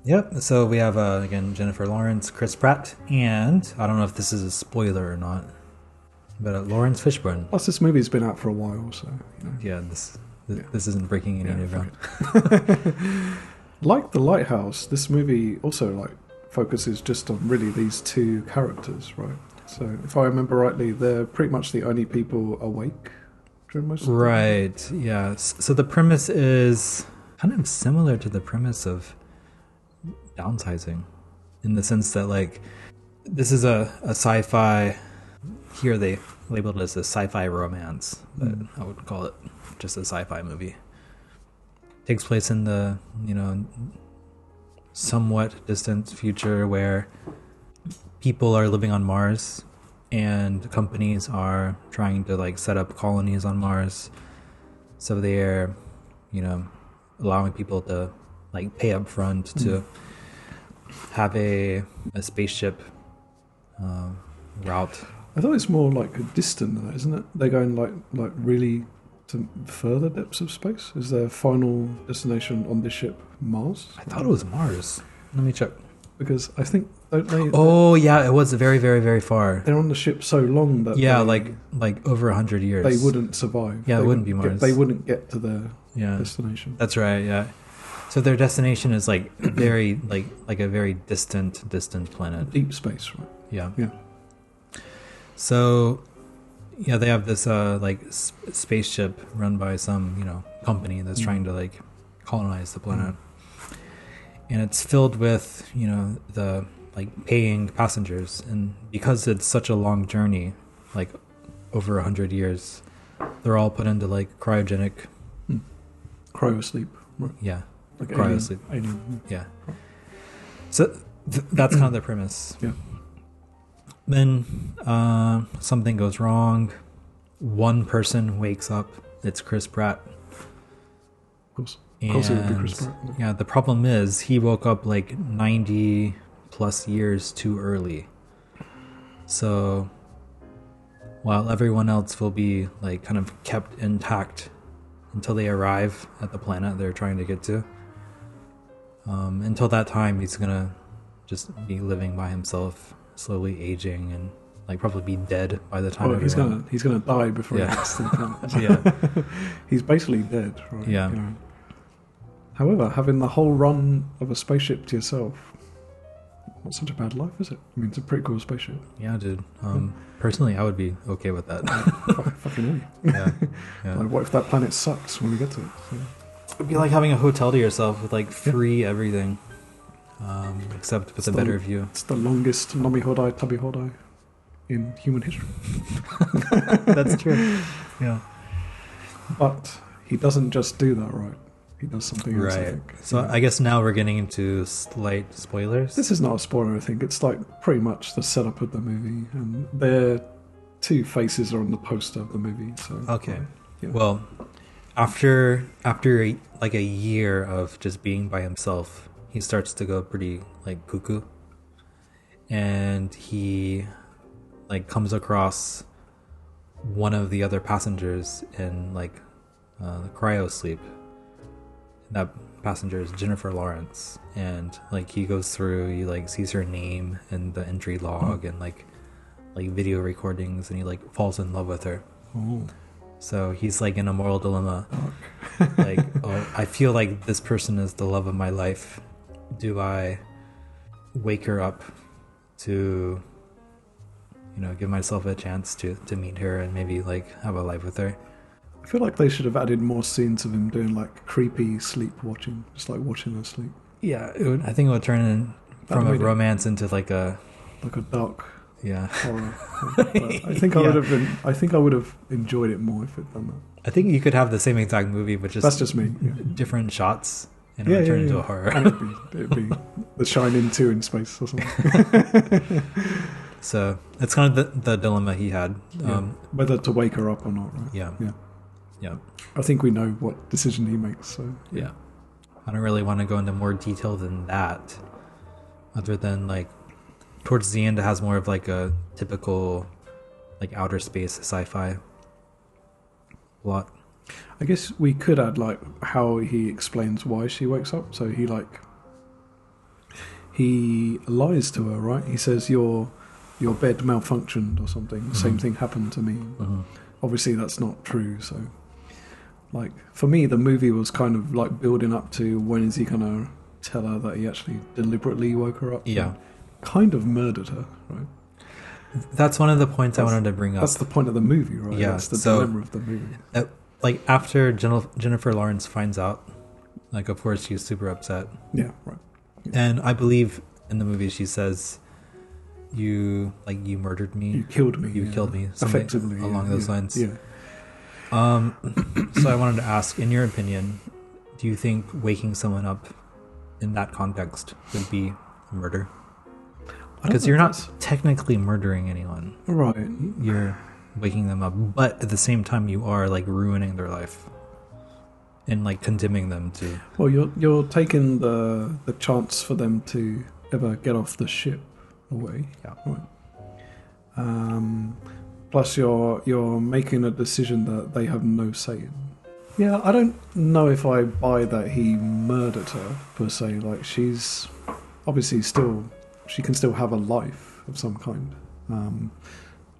Yep. So we have again Jennifer Lawrence, Chris Pratt, and I don't know if this is a spoiler or not, but Lawrence Fishburne. Plus, this movie's been out for a while, so you know. Yeah. This isn't breaking any new ground. Like The Lighthouse, this movie also like focuses just on really these two characters, right? So if I remember rightly, they're pretty much the only people awake during most of the Right. Yeah. So the premise is kind of similar to the premise of Downsizing, in the sense that like this is a sci-fi. Here they labeled it as a sci-fi romance, but I would call it just a sci-fi movie. Takes place in the somewhat distant future where people are living on Mars and companies are trying to like set up colonies on Mars, so they're allowing people to like pay up front to have a spaceship route. I thought it's more like a distant than that, isn't it? They're going like really to further depths of space. Is their final destination on this ship Mars? I thought it was Mars. Let me check. Because I think don't they? Oh yeah, it was very, very, very far. They're on the ship so long that like over 100 years. They wouldn't survive. Yeah, it wouldn't be Mars. They wouldn't get to their destination. That's right. Yeah. So their destination is like very like a very distant planet. Deep space, right? Yeah. Yeah. So, yeah, they have this spaceship run by some company that's trying to like colonize the planet, and it's filled with the like paying passengers, and because it's such a long journey, like over 100 years, they're all put into like cryogenic cryo sleep. Right. Yeah, like cryo sleep. Alien. Yeah. So that's kind of the premise. Yeah. Then something goes wrong. One person wakes up. It's Chris Pratt. Of course it would be Chris Pratt. Yeah, the problem is he woke up like 90 plus years too early. So while everyone else will be like kind of kept intact until they arrive at the planet they're trying to get to, until that time he's gonna just be living by himself, slowly aging, and like probably be dead by the time. He's gonna die before he gets to the planet. Yeah. He's basically dead, right? Yeah. However, having the whole run of a spaceship to yourself, not such a bad life, is it? I mean, it's a pretty cool spaceship. Yeah, dude. Personally, I would be okay with that. Fucking really. Yeah. Like, what if that planet sucks when we get to it? So. It'd be like having a hotel to yourself with like free everything, except with a better view. It's the longest Nomi Hodai Tabi Hodai in human history. That's true. Yeah. But he doesn't just do that, right? He does something else, I think. So I guess now we're getting into slight spoilers. This is not a spoiler, I think. It's like pretty much the setup of the movie, and their two faces are on the poster of the movie. So okay. Well, after like a year of just being by himself, he starts to go pretty like cuckoo, and he like comes across one of the other passengers in like the cryo sleep. that passenger is Jennifer Lawrence, and like he goes through, he like sees her name in the entry log and like video recordings, and he like falls in love with her. Oh. So he's like in a moral dilemma. Like, oh, I feel like this person is the love of my life. Do I wake her up to, you know, give myself a chance to meet her and maybe like have a life with her? I feel like they should have added more scenes of him doing like creepy sleep watching, just like watching her sleep. Yeah, I think it would turn in from a romance into like a dark horror. I think I would have enjoyed it more if it'd done that. I think you could have the same exact movie, but that's just me. Yeah. Different shots, and it would turn into a horror. And it'd be The Shining 2 in space or something. So it's kind of the dilemma he had, whether to wake her up or not. Right? Yeah. I think we know what decision he makes. So yeah. I don't really want to go into more detail than that, other than like towards the end it has more of like a typical like outer space sci-fi plot. I guess we could add like how he explains why she wakes up. So he lies to her, right? He says your bed malfunctioned or something. Mm-hmm. Same thing happened to me. Mm-hmm. Obviously that's not true. So like for me the movie was kind of like building up to when is he gonna tell her that he actually deliberately woke her up. Yeah. Kind of murdered her, right? That's one of the points I wanted to bring up. That's the point of the movie, right? Yeah. That's the dilemma of the movie. Like after Jennifer Lawrence finds out, like of course she's super upset. Yeah, right. Yeah. And I believe in the movie she says, "You murdered me. You killed me. You killed me." Effectively, along those lines. Yeah. So I wanted to ask, in your opinion, do you think waking someone up in that context would be murder? Because you're not technically murdering anyone. Right. You're waking them up, but at the same time you are like ruining their life and like condemning them to... Well, you're taking the chance for them to ever get off the ship away. Yeah. Right. Plus you're making a decision that they have no say in. Yeah, I don't know if I buy that he murdered her per se. Like she's obviously she can still have a life of some kind.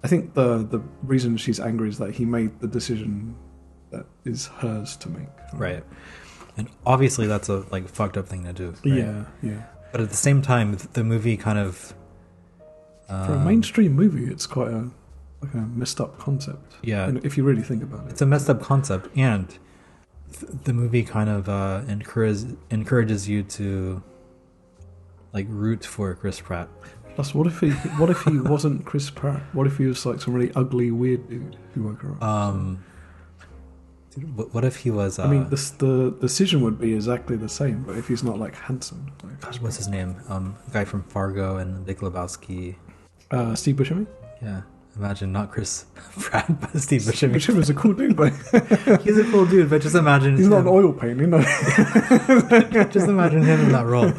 I think the reason she's angry is that he made the decision that is hers to make. Right. And obviously that's a like fucked up thing to do. Right? Yeah. But at the same time, the movie kind of... for a mainstream movie, it's quite a messed up concept. Yeah. If you really think about it. It's a messed up concept, and the movie kind of encourages you to like root for Chris Pratt. Plus, what if he wasn't Chris Pratt? What if he was like some really ugly, weird dude who woke her up? What if he was... I mean, the decision would be exactly the same, but if he's not like handsome. Gosh, what's his name? Guy from Fargo and Big Lebowski. Steve Buscemi? Yeah. Imagine not Chris Pratt, but Steve Buscemi. Buscemi's a cool dude, but he's a cool dude, but just imagine he's not an oil painting, you know. Just imagine him in that role,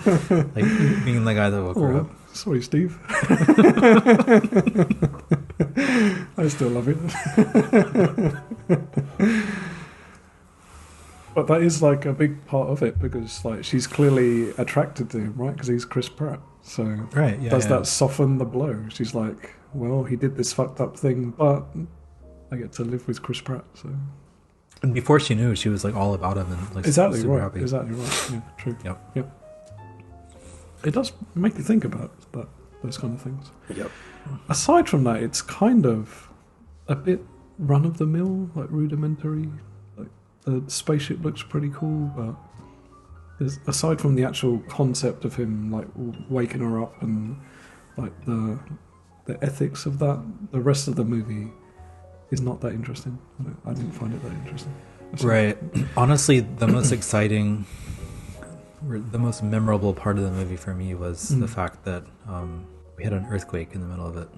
like being the guy that woke her up. Sorry, Steve. I still love it. But that is like a big part of it because like she's clearly attracted to him, right? Because he's Chris Pratt. So right, does that soften the blow? She's like, well, he did this fucked up thing, but I get to live with Chris Pratt. So, and before she knew, she was like all about him and like exactly super right. happy. Exactly right. Yeah, true. Yep. It does make you think about those kind of things. Yep. Aside from that, it's kind of a bit run of the mill, like rudimentary. Like the spaceship looks pretty cool, but aside from the actual concept of him like waking her up and like the ethics of that, the rest of the movie is not that interesting. I didn't find it that interesting. Right. Honestly, the most exciting, the most memorable part of the movie for me was the fact that we had an earthquake in the middle of it.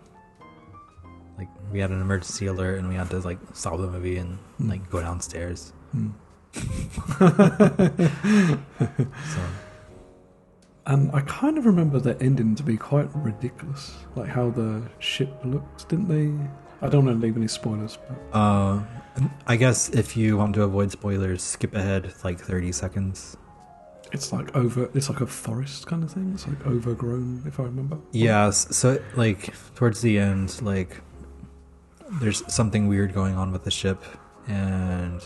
Like we had an emergency alert and we had to like stop the movie and like go downstairs. So. And I kind of remember the ending to be quite ridiculous, like how the ship looked, didn't they? I don't want to leave any spoilers. But... I guess if you want to avoid spoilers, skip ahead like 30 seconds. It's like a forest kind of thing. It's like overgrown, if I remember. Yeah, so like towards the end, like there's something weird going on with the ship, and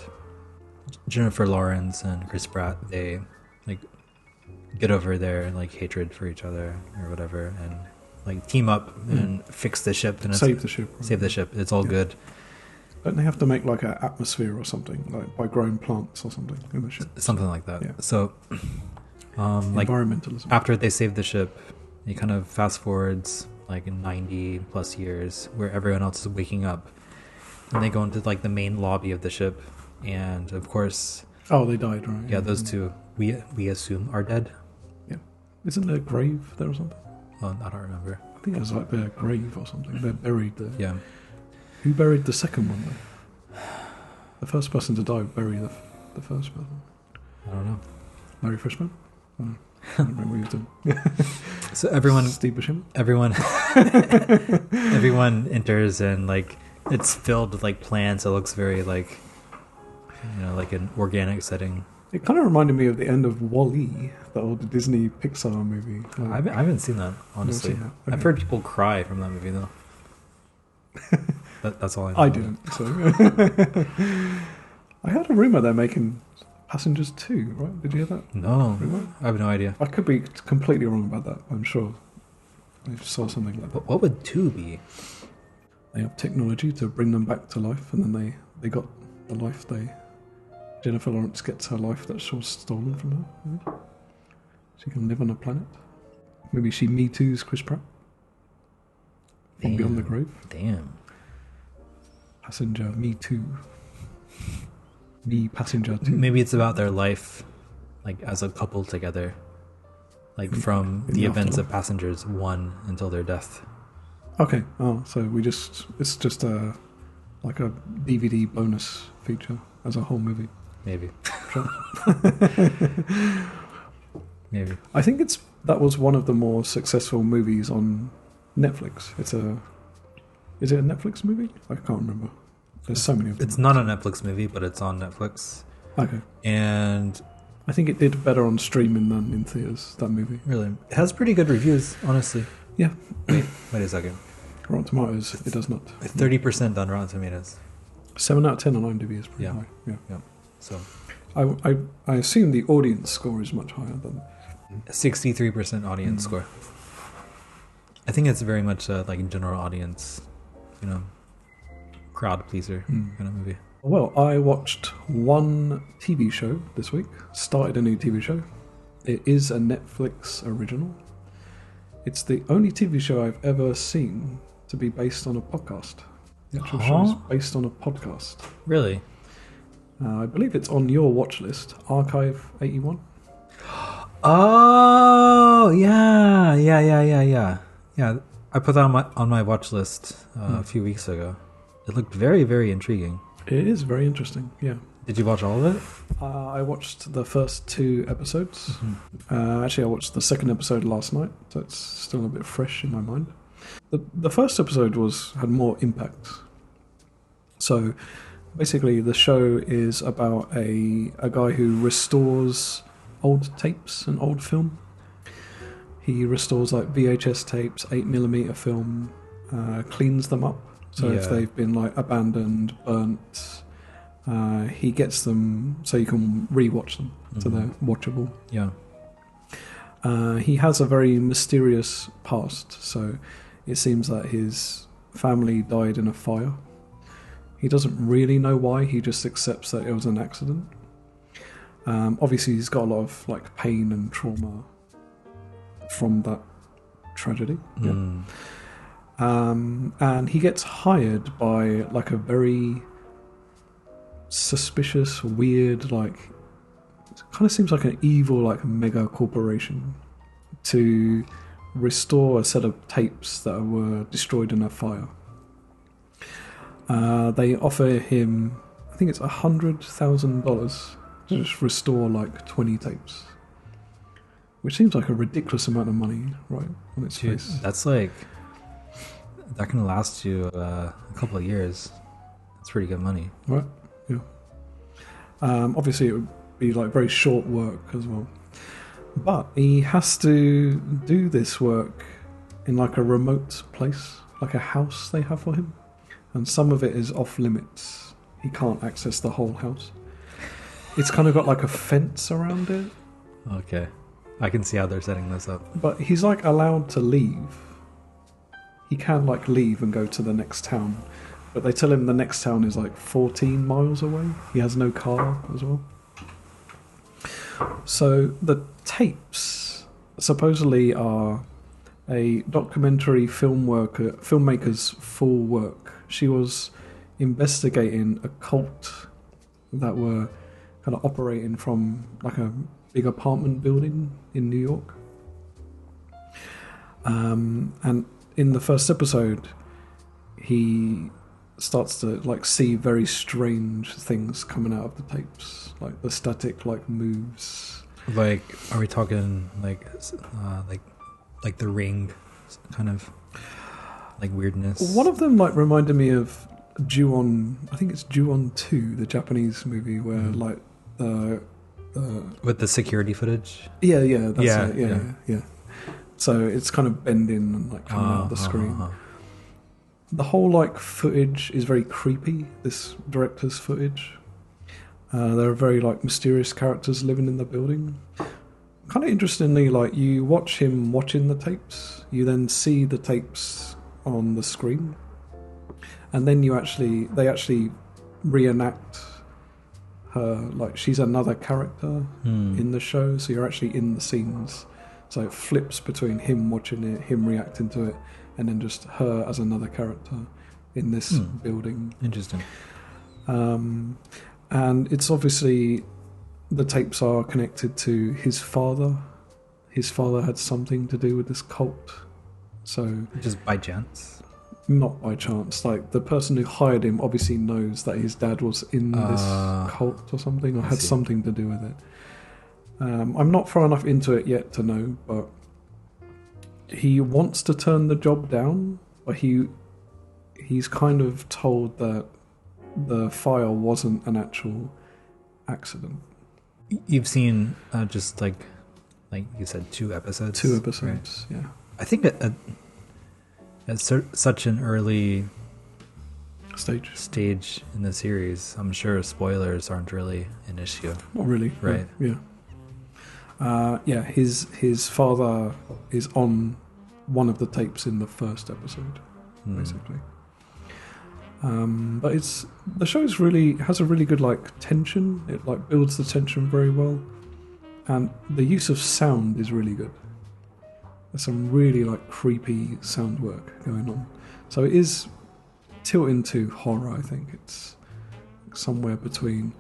Jennifer Lawrence and Chris Pratt, they like get over their like hatred for each other or whatever, and like team up and fix the ship and save the ship. Right? Save the ship. It's all good. Don't they have to make like an atmosphere or something, like by growing plants or something in the ship? Something like that. Yeah. So, like environmentalism. After they save the ship, it kind of fast forwards like 90 plus years, where everyone else is waking up, and they go into like the main lobby of the ship, and of course, they died, right? Yeah, those two we assume are dead. Yeah. Isn't there a grave there or something? Oh, I don't remember. I think it was like their grave or something. They're buried there. Yeah. Who buried the second one, though? The first person to die buried the first person. I don't know. Larry Fishman? I don't remember what he was doing. So everyone... Steve Buscemi? Everyone enters, and like it's filled with like plants. It looks very like, like an organic setting. It kind of reminded me of the end of WALL-E, the old Disney Pixar movie. I haven't seen that, honestly. Seen that? Okay. I've heard people cry from that movie, though. That's all I know. I didn't. So. I heard a rumor they're making Passengers 2, right? Did you hear that? No, rumor? I have no idea. I could be completely wrong about that, I'm sure. I saw something like that. But what would 2 be? They have technology to bring them back to life, and then they got the life Jennifer Lawrence gets her life that was stolen from her. Maybe. She can live on a planet. Maybe she Me Too's Chris Pratt. From Beyond the Grave. Damn. Passenger Me Too. Me Passenger 2. Maybe it's about their life, like as a couple together, like from the events of Passengers 1 until their death. Okay. Oh, so it's just like a DVD bonus feature as a whole movie. Maybe. Sure. Maybe. I think that was one of the more successful movies on Netflix. Is it a Netflix movie? I can't remember. There's so many of them. It's not a Netflix movie, but it's on Netflix. Okay. And I think it did better on streaming than in theaters, that movie. Really? It has pretty good reviews, honestly. Yeah. Wait a second. Rotten Tomatoes, it does not. 30% on Rotten Tomatoes. 7 out of 10 on IMDb is pretty high. Yeah. So I assume the audience score is much higher than 63% audience score. I think it's very much like a general audience, crowd pleaser kind of movie. Well, I watched one TV show this week. Started a new TV show. It is a Netflix original. It's the only TV show I've ever seen to be based on a podcast. The actual show is based on a podcast. Really? I believe it's on your watch list, Archive 81. Oh, yeah. Yeah, I put that on my watch list a few weeks ago. It looked very, very intriguing. It is very interesting, yeah. Did you watch all of it? I watched the first 2 episodes. Mm-hmm. Actually, I watched the second episode last night, so it's still a bit fresh in my mind. The first episode had more impact. So basically, the show is about a guy who restores old tapes and old film. He restores like VHS tapes, 8mm film, cleans them up. So if they've been like abandoned, burnt, he gets them so you can rewatch them, so they're watchable. Yeah. He has a very mysterious past, so it seems that his family died in a fire. He doesn't really know why, he just accepts that it was an accident. Obviously he's got a lot of like pain and trauma from that tragedy. And he gets hired by like a very suspicious, weird, like it kind of seems like an evil, like mega corporation to restore a set of tapes that were destroyed in a fire. They offer him, I think it's $100,000 to just restore like 20 tapes, which seems like a ridiculous amount of money, right? On its face. That's like that can last you a couple of years. That's pretty good money, right? Yeah. Obviously, it would be like very short work as well. But he has to do this work in like a remote place, like a house they have for him. And some of it is off limits. He can't access the whole house. It's kind of got like a fence around it. Okay. I can see how they're setting this up. But he's like allowed to leave. He can like leave and go to the next town. But they tell him the next town is like 14 miles away. He has no car as well. So the tapes supposedly are a documentary filmmaker's full work. She was investigating a cult that were kind of operating from like a big apartment building in New York. And in the first episode, he starts to like see very strange things coming out of the tapes, like the static like moves. Like, are we talking like the Ring kind of like weirdness? One of them like reminded me of Ju-on. I think it's Ju-on 2, the Japanese movie where like with the security footage. Yeah, that's it. Yeah. So it's kind of bending and like coming out of the screen. The whole like footage is very creepy. This director's footage. There are very like mysterious characters living in the building. Kind of interestingly, like you watch him watching the tapes, you then see the tapes on the screen, and then they actually reenact her, like she's another character in the show, so you're actually in the scenes. So it flips between him watching it, him reacting to it, and then just her as another character in this building. Interesting. And it's obviously the tapes are connected to his father. His father had something to do with this cult. So just by chance? Not by chance. Like the person who hired him obviously knows that his dad was in this cult or something, or had something to do with it. I'm not far enough into it yet to know, but he wants to turn the job down, but he's kind of told that the fire wasn't an actual accident. You've seen just like you said, 2 episodes? 2 episodes, right? Yeah. I think at such an early stage in the series, I'm sure spoilers aren't really an issue. Not really. Right. Yeah. His father is on one of the tapes in the first episode, basically. But the show's really has a really good like tension. It like builds the tension very well, and the use of sound is really good. There's some really like creepy sound work going on. So it is tilting to horror. I think it's somewhere between,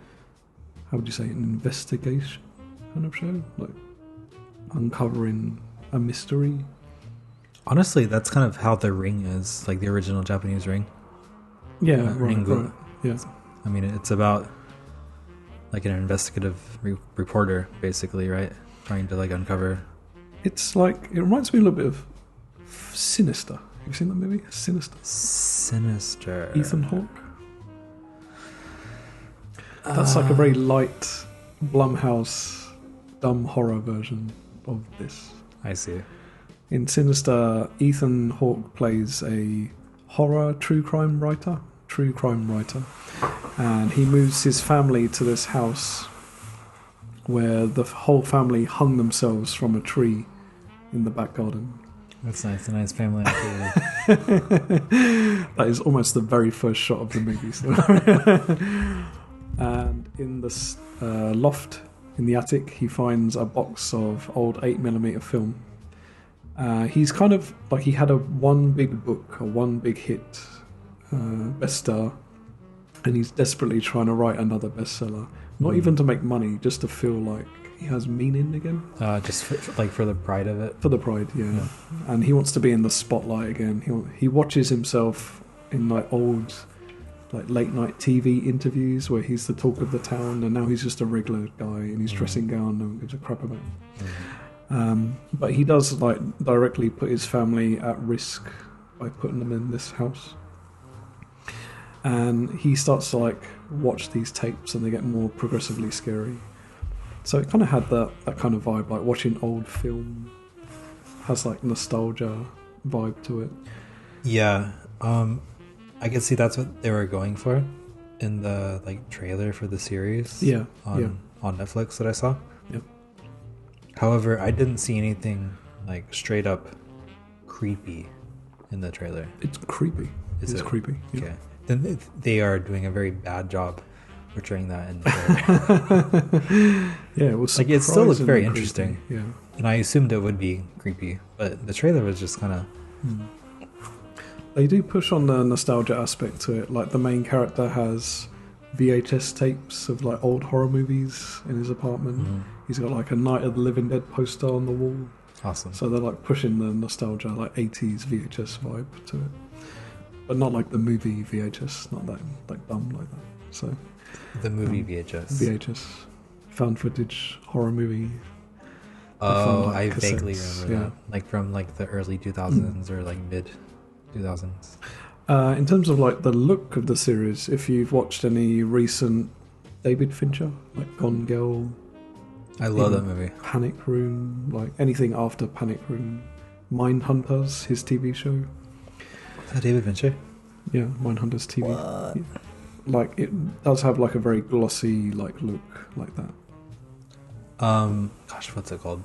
how would you say, an investigation kind of show, like uncovering a mystery. Honestly, that's kind of how The Ring is, like the original Japanese Ring. Yeah, right. Yeah. I mean, it's about like an investigative reporter, basically, right? Trying to like uncover. It's like, it reminds me a little bit of Sinister. Have you seen that movie? Sinister. Ethan Hawke. That's like a very light Blumhouse dumb horror version of this. I see. In Sinister, Ethan Hawke plays a horror true crime writer, and he moves his family to this house where the whole family hung themselves from a tree in the back garden. That's nice, a nice family activity. That is almost the very first shot of the movie. So. And in the loft in the attic, he finds a box of old 8mm film. He's kind of like, he had one big book, one big hit bestseller, and he's desperately trying to write another bestseller. Not even to make money, just to feel like he has meaning again. Just for the pride of it. For the pride, yeah. And he wants to be in the spotlight again. He watches himself in like old, like late night TV interviews where he's the talk of the town, and now he's just a regular guy in his dressing gown. No one gives a crap about him. But he does like directly put his family at risk by putting them in this house. And he starts to like watch these tapes, and they get more progressively scary. So it kind of had that kind of vibe, like watching old film has like nostalgia vibe to it. Yeah, I can see that's what they were going for in the like trailer for the series. On Netflix that I saw. Yep. However, I didn't see anything like straight up creepy in the trailer. It's creepy. It's creepy. Yeah. Okay. Then they are doing a very bad job portraying that in the trailer. Yeah, it was like it still looked very creepy. interesting. Yeah. And I assumed it would be creepy, but the trailer was just kind of. They do push on the nostalgia aspect to it. Like the main character has VHS tapes of like old horror movies in his apartment. Mm-hmm. He's got like a Night of the Living Dead poster on the wall. Awesome. So they're like pushing the nostalgia, like 80s VHS vibe to it. But not like the movie VHS, not that like dumb like that. So the movie VHS. VHS. Found footage horror movie. Oh, like, I cassettes. vaguely remember that. Like from like the early 2000s or like mid 2000s. In terms of like the look of the series, if you've watched any recent David Fincher, like Gone Girl, I love that movie. Panic Room, like anything after Panic Room, Mindhunters, his TV show. Is that David Fincher? Yeah, Mindhunters TV. What? Yeah. Like it does have like a very glossy like look like that. Gosh, what's it called?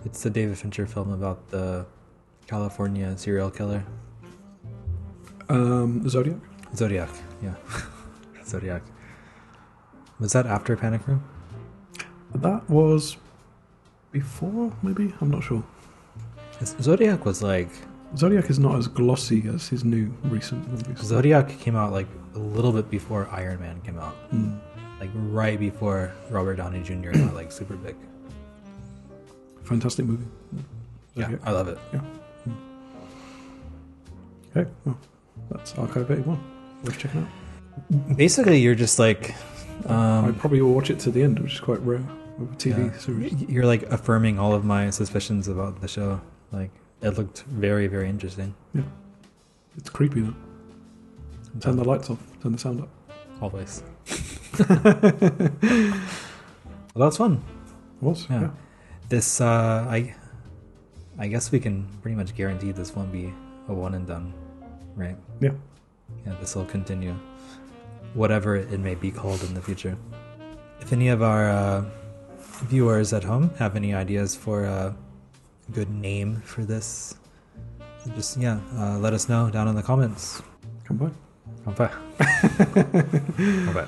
It's the David Fincher film about the California serial killer. Zodiac? Zodiac, yeah. Zodiac. Was that after Panic Room? That was before, maybe? I'm not sure. Zodiac was like... Zodiac is not as glossy as his new recent movies. Zodiac came out like a little bit before Iron Man came out. Like right before Robert Downey Jr. got like super big. Fantastic movie. Yeah, I love it. Yeah. Okay, well, that's Archive 81. Worth checking out. Basically, you're just like... I probably will watch it to the end, which is quite rare with a TV series. You're like affirming all of my suspicions about the show. Like, it looked very, very interesting. Yeah. It's creepy though. Turn the lights off, turn the sound up. Always. Well, that's fun. It was, yeah. This, I guess we can pretty much guarantee this won't be a one and done, right? Yeah. Yeah, this will continue. Whatever it may be called in the future. If any of our viewers at home have any ideas for a good name for this, just, let us know down in the comments. Kanpai. Kanpai. Kanpai.